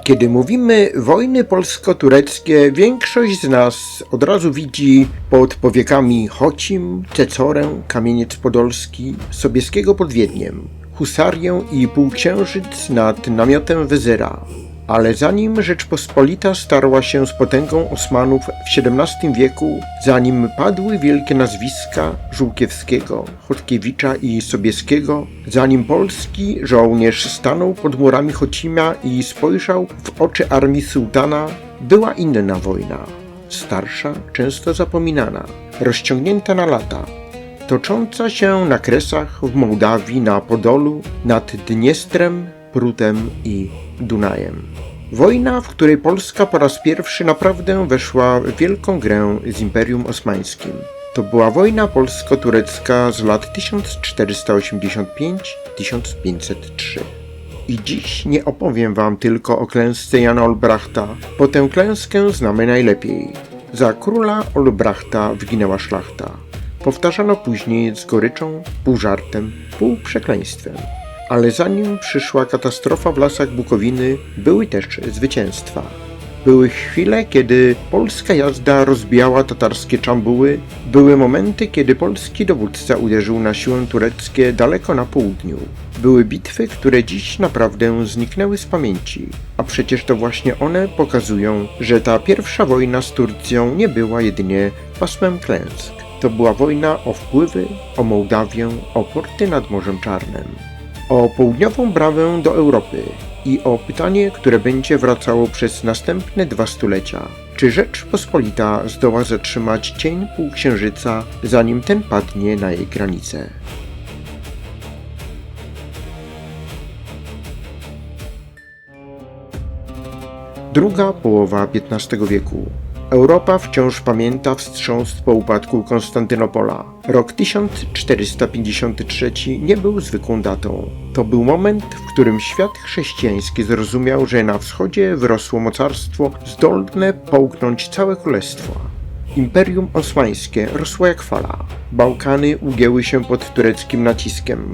Kiedy mówimy wojny polsko-tureckie, większość z nas od razu widzi pod powiekami Chocim, Cecorę, Kamieniec Podolski, Sobieskiego pod Wiedniem, husarię i półksiężyc nad namiotem Wezyra. Ale zanim Rzeczpospolita starła się z potęgą Osmanów w XVII wieku, zanim padły wielkie nazwiska Żółkiewskiego, Chodkiewicza i Sobieskiego, zanim polski żołnierz stanął pod murami Chocimia i spojrzał w oczy armii sułtana, była inna wojna. Starsza, często zapominana, rozciągnięta na lata, tocząca się na Kresach, w Mołdawii, na Podolu, nad Dniestrem, Prutem i Dunajem. Wojna, w której Polska po raz pierwszy naprawdę weszła w wielką grę z Imperium Osmańskim. To była wojna polsko-turecka z lat 1485-1503. I dziś nie opowiem wam tylko o klęsce Jana Olbrachta, bo tę klęskę znamy najlepiej. Za króla Olbrachta wyginęła szlachta. Powtarzano później z goryczą, pół żartem, pół przekleństwem. Ale zanim przyszła katastrofa w lasach Bukowiny, były też zwycięstwa. Były chwile, kiedy polska jazda rozbijała tatarskie czambuły, były momenty, kiedy polski dowódca uderzył na siły tureckie daleko na południu. Były bitwy, które dziś naprawdę zniknęły z pamięci, a przecież to właśnie one pokazują, że ta pierwsza wojna z Turcją nie była jedynie pasmem klęsk. To była wojna o wpływy, o Mołdawię, o porty nad Morzem Czarnym, o południową bramę do Europy i o pytanie, które będzie wracało przez następne 2 stulecia. Czy Rzeczpospolita zdoła zatrzymać cień półksiężyca, zanim ten padnie na jej granice? Druga połowa XV wieku. Europa wciąż pamięta wstrząs po upadku Konstantynopola. Rok 1453 nie był zwykłą datą. To był moment, w którym świat chrześcijański zrozumiał, że na wschodzie wyrosło mocarstwo zdolne połknąć całe królestwo. Imperium Osmańskie rosło jak fala. Bałkany ugięły się pod tureckim naciskiem.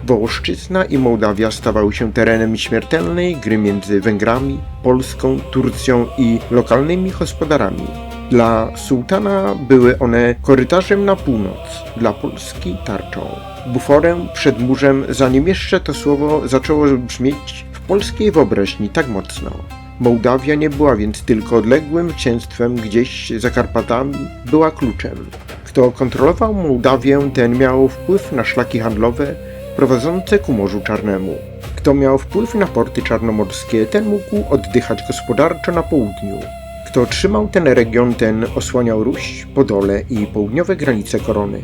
Wołoszczyzna i Mołdawia stawały się terenem śmiertelnej gry między Węgrami, Polską, Turcją i lokalnymi gospodarami. Dla sułtana były one korytarzem na północ, dla Polski tarczą. Buforem przed murzem, zanim jeszcze to słowo zaczęło brzmieć w polskiej wyobraźni tak mocno. Mołdawia nie była więc tylko odległym księstwem gdzieś za Karpatami, była kluczem. Kto kontrolował Mołdawię, ten miał wpływ na szlaki handlowe prowadzące ku Morzu Czarnemu. Kto miał wpływ na porty czarnomorskie, ten mógł oddychać gospodarczo na południu. Kto trzymał ten region, ten osłaniał Ruś, Podole i południowe granice korony.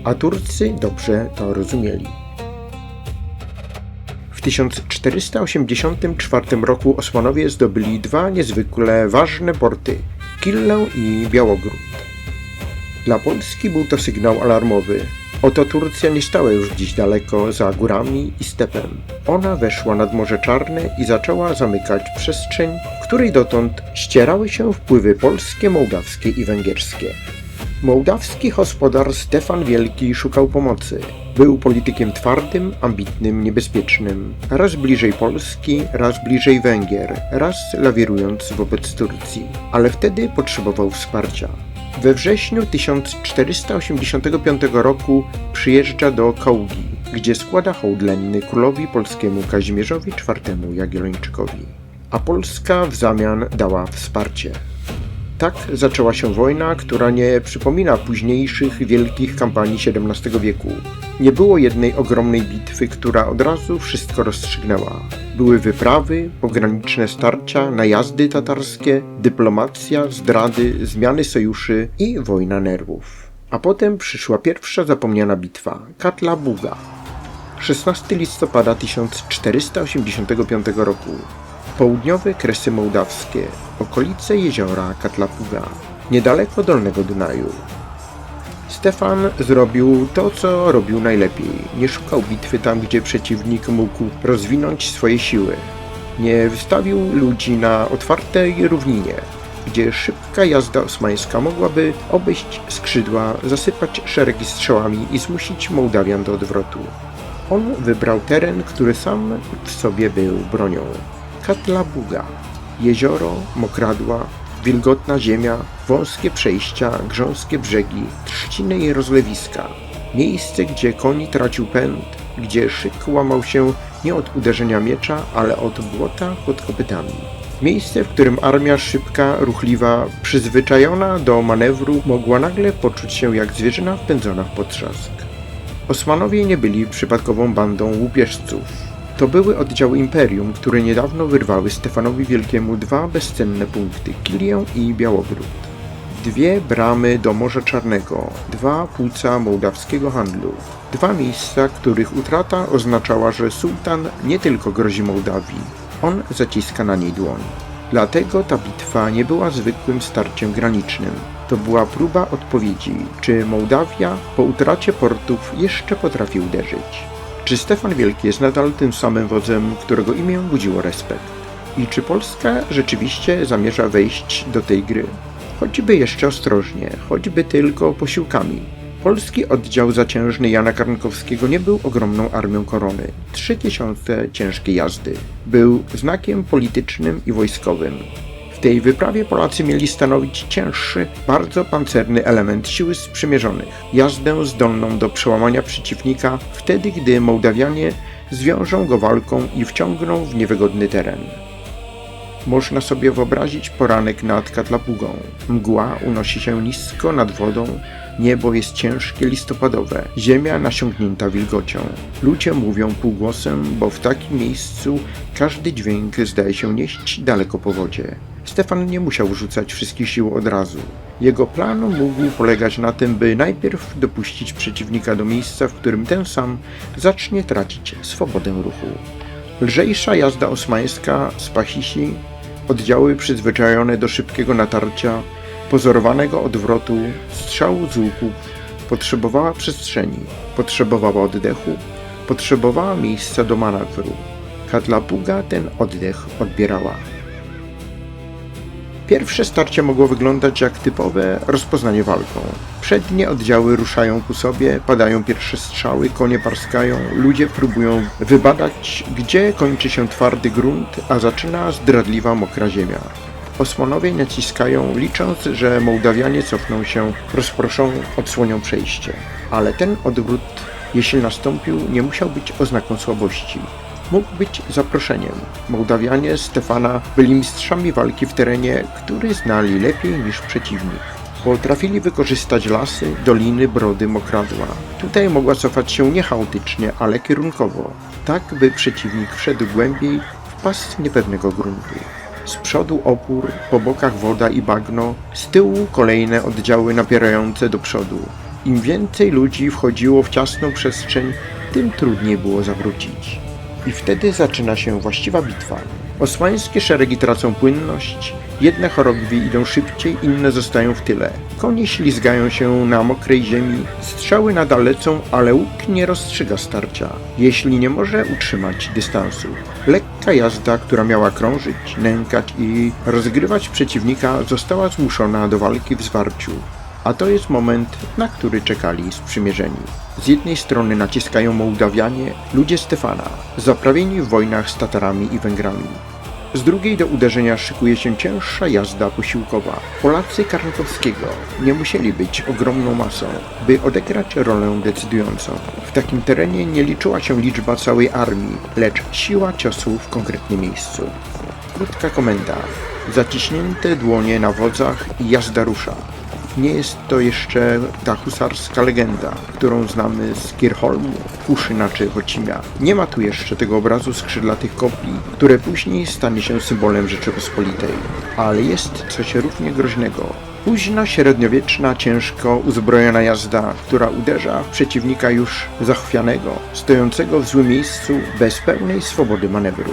A Turcy dobrze to rozumieli. W 1484 roku Osmanowie zdobyli 2 niezwykle ważne porty – Killę i Białogród. Dla Polski był to sygnał alarmowy. Oto Turcja nie stała już dziś daleko za górami i stepem. Ona weszła nad Morze Czarne i zaczęła zamykać przestrzeń, w której dotąd ścierały się wpływy polskie, mołdawskie i węgierskie. Mołdawski gospodarz Stefan Wielki szukał pomocy. Był politykiem twardym, ambitnym, niebezpiecznym. Raz bliżej Polski, raz bliżej Węgier, raz lawirując wobec Turcji. Ale wtedy potrzebował wsparcia. We wrześniu 1485 roku przyjeżdża do Kaługi, gdzie składa hołd lenny królowi polskiemu Kazimierzowi IV Jagiellończykowi. A Polska w zamian dała wsparcie. Tak zaczęła się wojna, która nie przypomina późniejszych wielkich kampanii XVII wieku. Nie było jednej ogromnej bitwy, która od razu wszystko rozstrzygnęła. Były wyprawy, pograniczne starcia, najazdy tatarskie, dyplomacja, zdrady, zmiany sojuszy i wojna nerwów. A potem przyszła pierwsza zapomniana bitwa – Katla Buga. 16 listopada 1485 roku. Południowe Kresy Mołdawskie, okolice jeziora Katlapuga, niedaleko Dolnego Dunaju. Stefan zrobił to, co robił najlepiej. Nie szukał bitwy tam, gdzie przeciwnik mógł rozwinąć swoje siły. Nie wystawił ludzi na otwartej równinie, gdzie szybka jazda osmańska mogłaby obejść skrzydła, zasypać szeregi strzałami i zmusić Mołdawian do odwrotu. On wybrał teren, który sam w sobie był bronią. Katla Buga. Jezioro, mokradła, wilgotna ziemia, wąskie przejścia, grząskie brzegi, trzciny i rozlewiska. Miejsce, gdzie koń tracił pęd, gdzie szyk łamał się nie od uderzenia miecza, ale od błota pod kopytami. Miejsce, w którym armia szybka, ruchliwa, przyzwyczajona do manewru, mogła nagle poczuć się jak zwierzyna wpędzona w potrzask. Osmanowie nie byli przypadkową bandą łupieżców. To były oddziały imperium, które niedawno wyrwały Stefanowi Wielkiemu dwa bezcenne punkty – Kilię i Białogród. Dwie bramy do Morza Czarnego, dwa płuca mołdawskiego handlu, dwa miejsca, których utrata oznaczała, że sułtan nie tylko grozi Mołdawii, on zaciska na niej dłoń. Dlatego ta bitwa nie była zwykłym starciem granicznym. To była próba odpowiedzi, czy Mołdawia po utracie portów jeszcze potrafi uderzyć. Czy Stefan Wielki jest nadal tym samym wodzem, którego imię budziło respekt? I czy Polska rzeczywiście zamierza wejść do tej gry? Choćby jeszcze ostrożnie, choćby tylko posiłkami. Polski oddział zaciężny Jana Karnkowskiego nie był ogromną armią korony. 3000 ciężkiej jazdy. Był znakiem politycznym i wojskowym. W tej wyprawie Polacy mieli stanowić cięższy, bardzo pancerny element siły sprzymierzonych. Jazdę zdolną do przełamania przeciwnika wtedy, gdy Mołdawianie zwiążą go walką i wciągną w niewygodny teren. Można sobie wyobrazić poranek nad Katlapugą. Mgła unosi się nisko nad wodą, niebo jest ciężkie, listopadowe, ziemia nasiągnięta wilgocią. Ludzie mówią półgłosem, bo w takim miejscu każdy dźwięk zdaje się nieść daleko po wodzie. Stefan nie musiał rzucać wszystkich sił od razu. Jego plan mógł polegać na tym, by najpierw dopuścić przeciwnika do miejsca, w którym ten sam zacznie tracić swobodę ruchu. Lżejsza jazda osmańska z Pachisi, oddziały przyzwyczajone do szybkiego natarcia, pozorowanego odwrotu, strzału z łuków, potrzebowała przestrzeni, potrzebowała oddechu, potrzebowała miejsca do manewru. Katlapuga ten oddech odbierała. Pierwsze starcie mogło wyglądać jak typowe rozpoznanie walką. Przednie oddziały ruszają ku sobie, padają pierwsze strzały, konie parskają, ludzie próbują wybadać, gdzie kończy się twardy grunt, a zaczyna zdradliwa mokra ziemia. Osmanowie naciskają, licząc, że Mołdawianie cofną się, rozproszą, odsłonią przejście. Ale ten odwrót, jeśli nastąpił, nie musiał być oznaką słabości. Mógł być zaproszeniem. Mołdawianie Stefana byli mistrzami walki w terenie, który znali lepiej niż przeciwnik. Potrafili wykorzystać lasy, doliny, brody, mokradła. Tutaj mogła cofać się nie chaotycznie, ale kierunkowo, tak by przeciwnik wszedł głębiej w pas niepewnego gruntu. Z przodu opór, po bokach woda i bagno, z tyłu kolejne oddziały napierające do przodu. Im więcej ludzi wchodziło w ciasną przestrzeń, tym trudniej było zawrócić. I wtedy zaczyna się właściwa bitwa. Osmańskie szeregi tracą płynność, jedne chorągwi idą szybciej, inne zostają w tyle. Konie ślizgają się na mokrej ziemi, strzały nadal lecą, ale łuk nie rozstrzyga starcia, jeśli nie może utrzymać dystansu. Lekka jazda, która miała krążyć, nękać i rozgrywać przeciwnika, została zmuszona do walki w zwarciu. A to jest moment, na który czekali sprzymierzeni. Z jednej strony naciskają Mołdawianie, ludzie Stefana, zaprawieni w wojnach z Tatarami i Węgrami. Z drugiej do uderzenia szykuje się cięższa jazda posiłkowa. Polacy Karnkowskiego nie musieli być ogromną masą, by odegrać rolę decydującą. W takim terenie nie liczyła się liczba całej armii, lecz siła ciosu w konkretnym miejscu. Krótka komenda, zaciśnięte dłonie na wodzach i jazda rusza. Nie jest to jeszcze ta husarska legenda, którą znamy z Kirchholmu, Kuszyna czy Chocimia. Nie ma tu jeszcze tego obrazu skrzydlatych kopii, które później stanie się symbolem Rzeczypospolitej. Ale jest coś równie groźnego. Późna, średniowieczna, ciężko uzbrojona jazda, która uderza w przeciwnika już zachwianego, stojącego w złym miejscu, bez pełnej swobody manewru.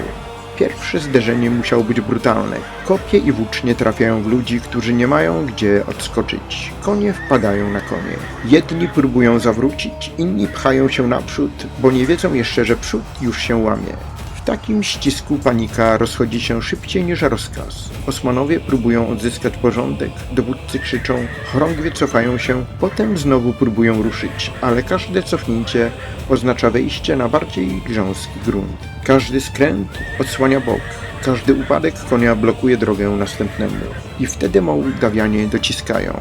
Pierwsze zderzenie musiało być brutalne. Kopie i włócznie trafiają w ludzi, którzy nie mają gdzie odskoczyć. Konie wpadają na konie. Jedni próbują zawrócić, inni pchają się naprzód, bo nie wiedzą jeszcze, że przód już się łamie. takim ścisku panika rozchodzi się szybciej niż rozkaz. Osmanowie próbują odzyskać porządek, dowódcy krzyczą, chorągwie cofają się, potem znowu próbują ruszyć, ale każde cofnięcie oznacza wejście na bardziej grząski grunt. Każdy skręt odsłania bok, każdy upadek konia blokuje drogę następnemu. I wtedy Mołdawianie dociskają.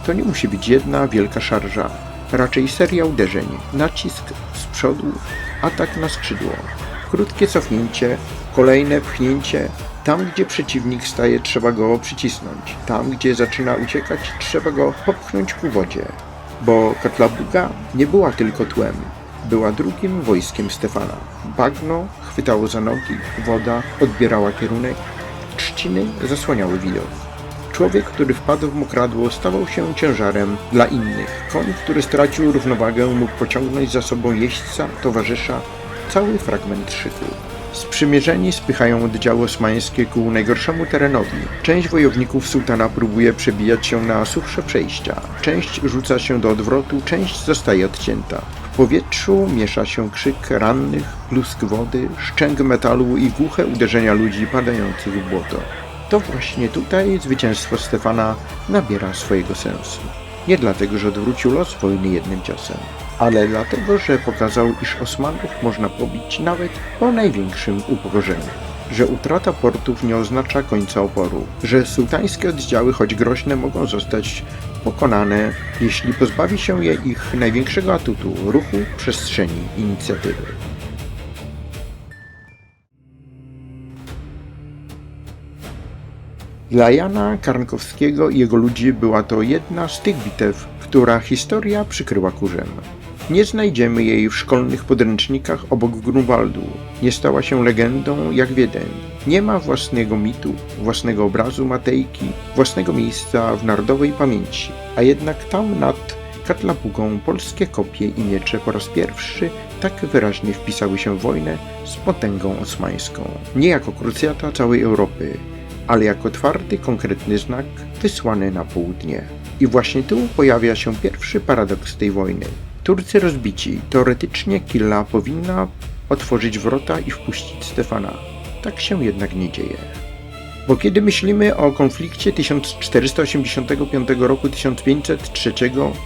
To nie musi być jedna wielka szarża, raczej seria uderzeń, nacisk z przodu, atak na skrzydło. Krótkie cofnięcie, kolejne pchnięcie. Tam, gdzie przeciwnik staje, trzeba go przycisnąć. Tam, gdzie zaczyna uciekać, trzeba go popchnąć ku wodzie. Bo Katlabuga nie była tylko tłem. Była drugim wojskiem Stefana. Bagno chwytało za nogi, woda odbierała kierunek, trzciny zasłaniały widok. Człowiek, który wpadł w mokradło, stawał się ciężarem dla innych. Koń, który stracił równowagę, mógł pociągnąć za sobą jeźdźca, towarzysza, cały fragment szyku. Sprzymierzeni spychają oddziały osmańskie ku najgorszemu terenowi. Część wojowników sułtana próbuje przebijać się na suchsze przejścia. Część rzuca się do odwrotu, część zostaje odcięta. W powietrzu miesza się krzyk rannych, plusk wody, szczęk metalu i głuche uderzenia ludzi padających w błoto. To właśnie tutaj zwycięstwo Stefana nabiera swojego sensu. Nie dlatego, że odwrócił los wojny jednym ciosem, ale dlatego, że pokazał, iż Osmanów można pobić nawet po największym upokorzeniu. Że utrata portów nie oznacza końca oporu. Że sułtańskie oddziały, choć groźne, mogą zostać pokonane, jeśli pozbawi się je ich największego atutu – ruchu, przestrzeni, inicjatywy. Dla Jana Karnkowskiego i jego ludzi była to jedna z tych bitew, która historia przykryła kurzem. Nie znajdziemy jej w szkolnych podręcznikach obok Grunwaldu. Nie stała się legendą jak Wiedeń. Nie ma własnego mitu, własnego obrazu Matejki, własnego miejsca w narodowej pamięci. A jednak tam nad Katlabugą polskie kopie i miecze po raz pierwszy tak wyraźnie wpisały się w wojnę z potęgą osmańską. Nie jako krucjata całej Europy, ale jako twardy, konkretny znak wysłany na południe. I właśnie tu pojawia się pierwszy paradoks tej wojny. Turcy rozbici, teoretycznie Killa powinna otworzyć wrota i wpuścić Stefana. Tak się jednak nie dzieje. Bo kiedy myślimy o konflikcie 1485 roku 1503,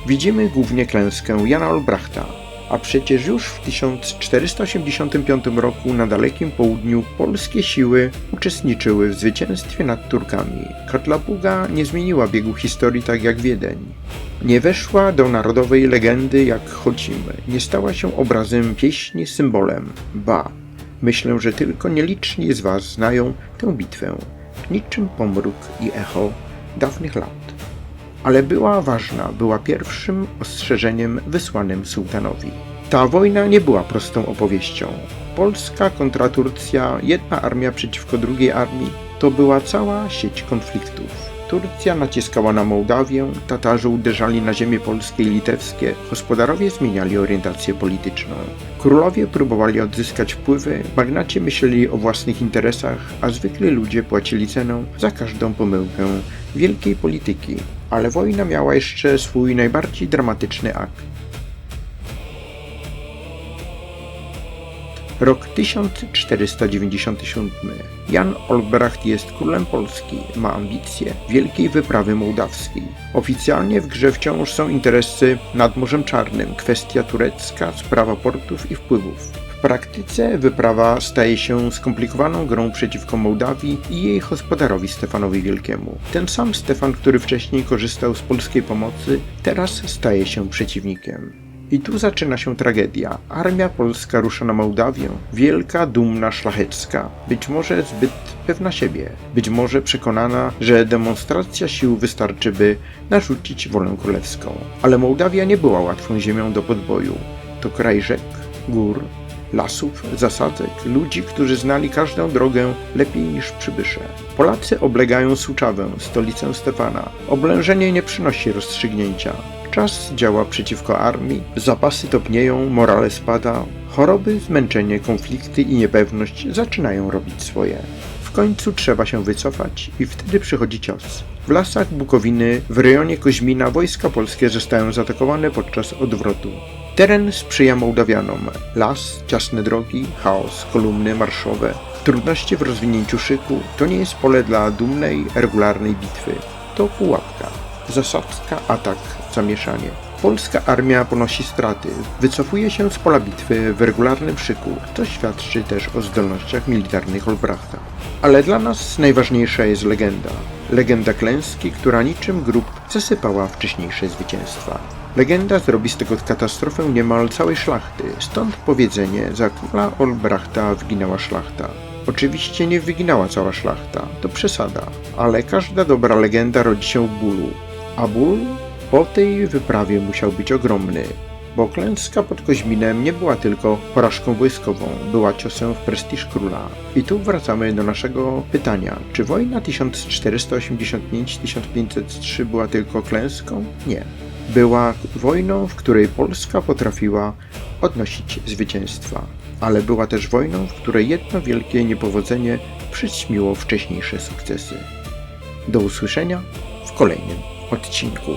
widzimy głównie klęskę Jana Olbrachta. A przecież już w 1485 roku na dalekim południu polskie siły uczestniczyły w zwycięstwie nad Turkami. Katlabuga nie zmieniła biegu historii tak jak Wiedeń. Nie weszła do narodowej legendy jak Chocim. Nie stała się obrazem pieśni, symbolem. Ba, myślę, że tylko nieliczni z was znają tę bitwę. Niczym pomruk i echo dawnych lat. Ale była ważna, była pierwszym ostrzeżeniem wysłanym sułtanowi. Ta wojna nie była prostą opowieścią. Polska kontra Turcja, jedna armia przeciwko drugiej armii, to była cała sieć konfliktów. Turcja naciskała na Mołdawię, Tatarzy uderzali na ziemie polskie i litewskie, gospodarowie zmieniali orientację polityczną. Królowie próbowali odzyskać wpływy, magnaci myśleli o własnych interesach, a zwykli ludzie płacili cenę za każdą pomyłkę wielkiej polityki. Ale wojna miała jeszcze swój najbardziej dramatyczny akt. Rok 1497. Jan Olbracht jest królem Polski, ma ambicje wielkiej wyprawy mołdawskiej. Oficjalnie w grze wciąż są interesy nad Morzem Czarnym, kwestia turecka, sprawa portów i wpływów. W praktyce wyprawa staje się skomplikowaną grą przeciwko Mołdawii i jej gospodarowi Stefanowi Wielkiemu. Ten sam Stefan, który wcześniej korzystał z polskiej pomocy, teraz staje się przeciwnikiem. I tu zaczyna się tragedia. Armia polska rusza na Mołdawię, wielka, dumna, szlachecka, być może zbyt pewna siebie, być może przekonana, że demonstracja sił wystarczy, by narzucić wolę królewską. Ale Mołdawia nie była łatwą ziemią do podboju. To kraj rzek, gór, lasów, zasadzek, ludzi, którzy znali każdą drogę lepiej niż przybysze. Polacy oblegają Suczawę, stolicę Stefana. Oblężenie nie przynosi rozstrzygnięcia. Czas działa przeciwko armii, zapasy topnieją, morale spada, choroby, zmęczenie, konflikty i niepewność zaczynają robić swoje. W końcu trzeba się wycofać i wtedy przychodzi cios. W lasach Bukowiny, w rejonie Koźmina wojska polskie zostają zaatakowane podczas odwrotu. Teren sprzyja Mołdawianom. Las, ciasne drogi, chaos, kolumny marszowe, trudności w rozwinięciu szyku. To nie jest pole dla dumnej, regularnej bitwy. To pułapka. Zasadzka, atak, zamieszanie. Polska armia ponosi straty. Wycofuje się z pola bitwy w regularnym szyku. To świadczy też o zdolnościach militarnych Olbrachta. Ale dla nas najważniejsza jest legenda. Legenda klęski, która niczym grób zasypała wcześniejsze zwycięstwa. Legenda zrobi z tego katastrofę niemal całej szlachty, stąd powiedzenie: za króla Olbrachta wyginęła szlachta. Oczywiście nie wyginęła cała szlachta, to przesada, ale każda dobra legenda rodzi się w bólu. A ból po tej wyprawie musiał być ogromny, bo klęska pod Koźminem nie była tylko porażką wojskową, była ciosem w prestiż króla. I tu wracamy do naszego pytania, czy wojna 1485-1503 była tylko klęską? Nie. Była wojną, w której Polska potrafiła odnosić zwycięstwa, ale była też wojną, w której jedno wielkie niepowodzenie przyćmiło wcześniejsze sukcesy. Do usłyszenia w kolejnym odcinku.